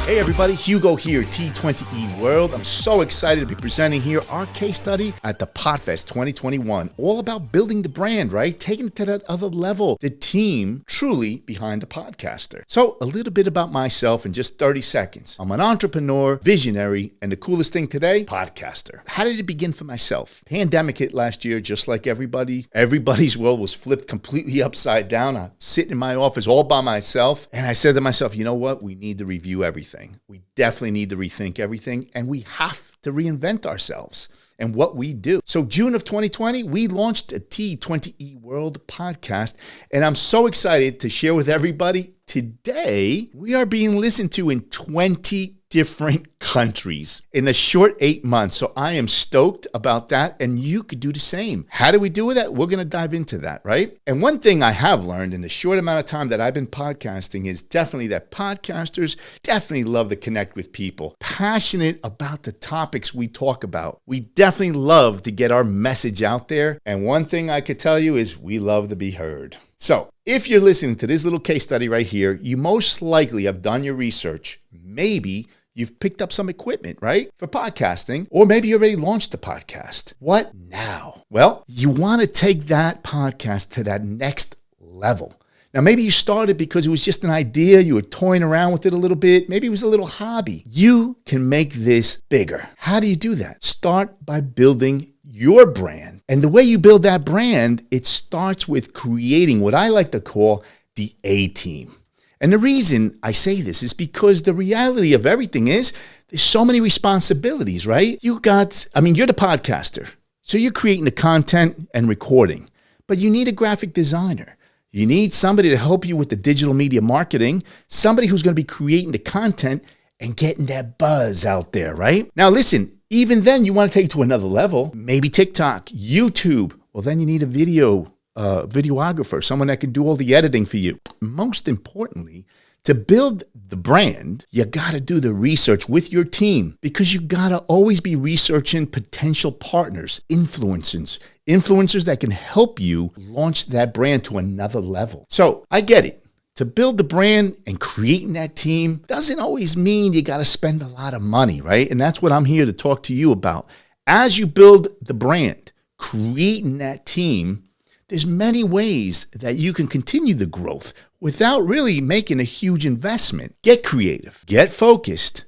Hey everybody, Hugo here, T20E World. I'm so excited to be presenting here our case study at the Podfest 2021. All about building the brand, right? Taking it to that other level. The team truly behind the podcaster. So a little bit about myself in just 30 seconds. I'm an entrepreneur, visionary, and the coolest thing today, podcaster. How did it begin for myself? Pandemic hit last year, just like everybody. Everybody's world was flipped completely upside down. I'm sitting in my office all by myself. And I said to myself, you know what? We need to review everything. We definitely need to rethink everything, and we have to reinvent ourselves and what we do. So June of 2020, we launched a T20E World podcast, and I'm so excited to share with everybody. Today, we are being listened to in 20 different countries in a short 8 months. So I am stoked about that, and you could do the same. How do we do that? We're going to dive into that, right? And one thing I have learned in the short amount of time that I've been podcasting is definitely that podcasters definitely love to connect with people, passionate about the topics we talk about. We definitely love to get our message out there. And one thing I could tell you is we love to be heard. So if you're listening to this little case study right here, you most likely have done your research. Maybe you've picked up some equipment, right, for podcasting, or maybe you already launched a podcast. What now? Well, you want to take that podcast to that next level. Now, maybe you started because it was just an idea. You were toying around with it a little bit. Maybe it was a little hobby. You can make this bigger. How do you do that? Start by building your brand. And the way you build that brand, it starts with creating what I like to call the A-team. And the reason I say this is because the reality of everything is there's so many responsibilities, right? You're the podcaster. So you're creating the content and recording, but you need a graphic designer. You need somebody to help you with the digital media marketing, somebody who's going to be creating the content and getting that buzz out there, right? Now, listen, even then you want to take it to another level, maybe TikTok, YouTube. Well, then you need a videographer, someone that can do all the editing for you. Most importantly, to build the brand, you got to do the research with your team because you got to always be researching potential partners, influencers that can help you launch that brand to another level. So I get it. To build the brand and creating that team doesn't always mean you got to spend a lot of money, right? And that's what I'm here to talk to you about. As you build the brand, creating that team, there's many ways that you can continue the growth without really making a huge investment. Get creative, get focused,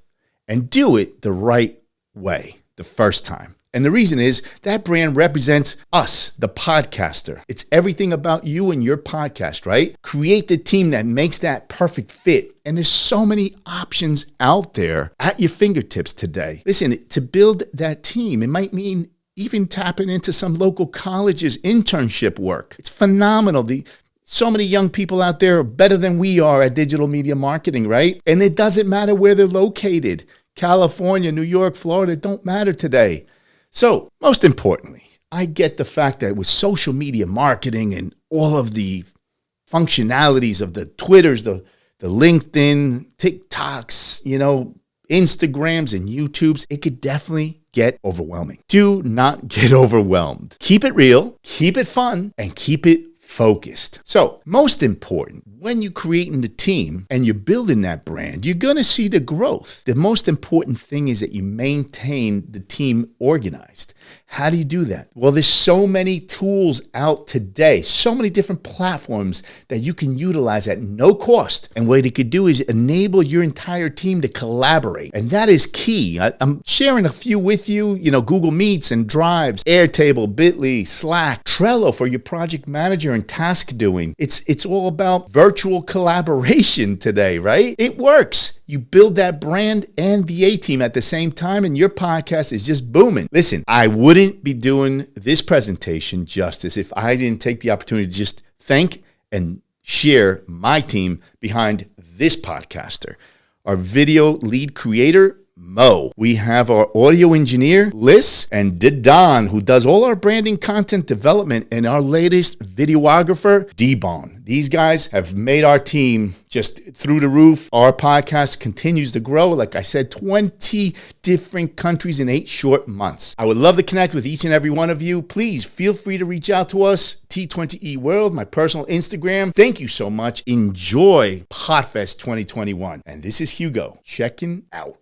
and do it the right way the first time. And the reason is that brand represents us, the podcaster. It's everything about you and your podcast, right? Create the team that makes that perfect fit. And there's so many options out there at your fingertips today. Listen, to build that team, it might mean even tapping into some local colleges' internship work. It's phenomenal. So many young people out there are better than we are at digital media marketing, right? And it doesn't matter where they're located. California, New York, Florida, don't matter today. So most importantly, I get the fact that with social media marketing and all of the functionalities of the Twitters, the LinkedIn, TikToks, Instagrams and YouTubes, it could definitely get overwhelming. Do not get overwhelmed. Keep it real, keep it fun, and keep it focused. So most important, when you're creating the team and you're building that brand, you're going to see the growth. The most important thing is that you maintain the team organized. How do you do that? Well, there's so many tools out today, so many different platforms that you can utilize at no cost. And what it could do is enable your entire team to collaborate. And that is key. I'm sharing a few with you, Google Meets and Drives, Airtable, Bitly, Slack, Trello for your project manager and task doing. It's all about virtual collaboration today, right? It works. You build that brand and the A-team at the same time, and your podcast is just booming. Listen, I wouldn't be doing this presentation justice if I didn't take the opportunity to just thank and share my team behind this podcaster. Our video lead creator, Mo. We have our audio engineer, Liz, and Didon, who does all our branding content development, and our latest videographer, D-Bone. These guys have made our team just through the roof. Our podcast continues to grow. Like I said, 20 different countries in 8 short months. I would love to connect with each and every one of you. Please feel free to reach out to us. T20E World, my personal Instagram. Thank you so much. Enjoy Podfest 2021. And this is Hugo checking out.